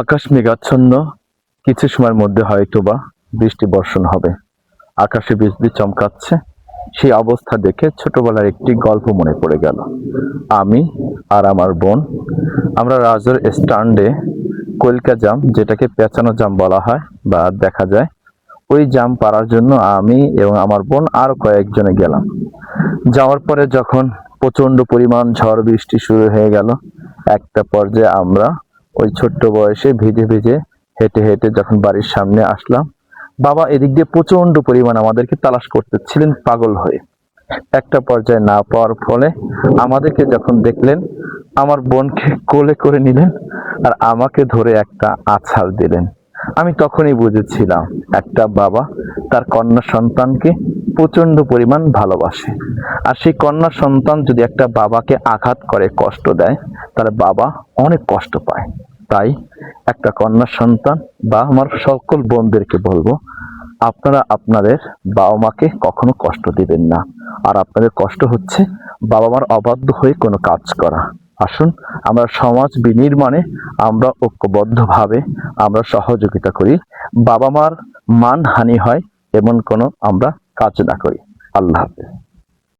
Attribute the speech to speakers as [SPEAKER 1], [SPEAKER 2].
[SPEAKER 1] আকাশ মেঘাচ্ছন্ন, কিছু সময়ের মধ্যে হয়তোবা বৃষ্টি বর্ষণ হবে। আকাশে বিজলি চমকাচ্ছে। সেই অবস্থা দেখে ছোটবেলার একটি গল্প মনে পড়ে গেল। আমি আর আমার বোন আমরা রাজের স্ট্যান্ডে কলকা জাম, যেটাকে পেঁচানো জাম বলা হয় বা দেখা যায়, ওই জাম পাড়ার জন্য আমি এবং আমার বোন আর কয়েকজনে গেলাম। যাওয়ার পরে যখন প্রচন্ড পরিমাণ ঝড় বৃষ্টি শুরু হয়ে গেল, একটা পর্যায়ে আমরা ওই ছোট্ট বয়সে ভিজে ভিজে হেঁটে হেঁটে যখন বাড়ির সামনে আসলাম, বাবা এদিক দিয়ে প্রচন্ড পরিমাণ আমাদেরকে তালাশ করতেছিলেন পাগল হয়ে। একটা পর্যায়ে না পাওয়ার ফলে আমাদেরকে যখন দেখলেন, আমার বোনকে কোলে করে নিলেন আর আমাকে ধরে একটা আছাড় দিলেন। আমি তখনই বুঝেছিলাম একটা বাবা তার কন্যা সন্তানকে প্রচন্ড পরিমাণ ভালোবাসে। আর সেই কন্যা সন্তান যদি একটা বাবাকে আঘাত করে, কষ্ট দেয়, তাহলে বাবা অনেক কষ্ট পায়। তাই একটা কন্যা সন্তান বা আমার সকল বোনদেরকে বলবো, আপনারা আপনাদের বাবা মাকে কখনো কষ্ট দিবেন না। আর আপনাদের কষ্ট হচ্ছে বাবা মার অবাধ্য হয়ে কোনো কাজ করা। আসুন আমরা সমাজ বিনির্মাণে আমরা ঐক্যবদ্ধভাবে আমরা সহযোগিতা করি, বাবা মার মানহানি হয় এমন কোনো আমরা কাজ না করি। আল্লাহ হাফেজ।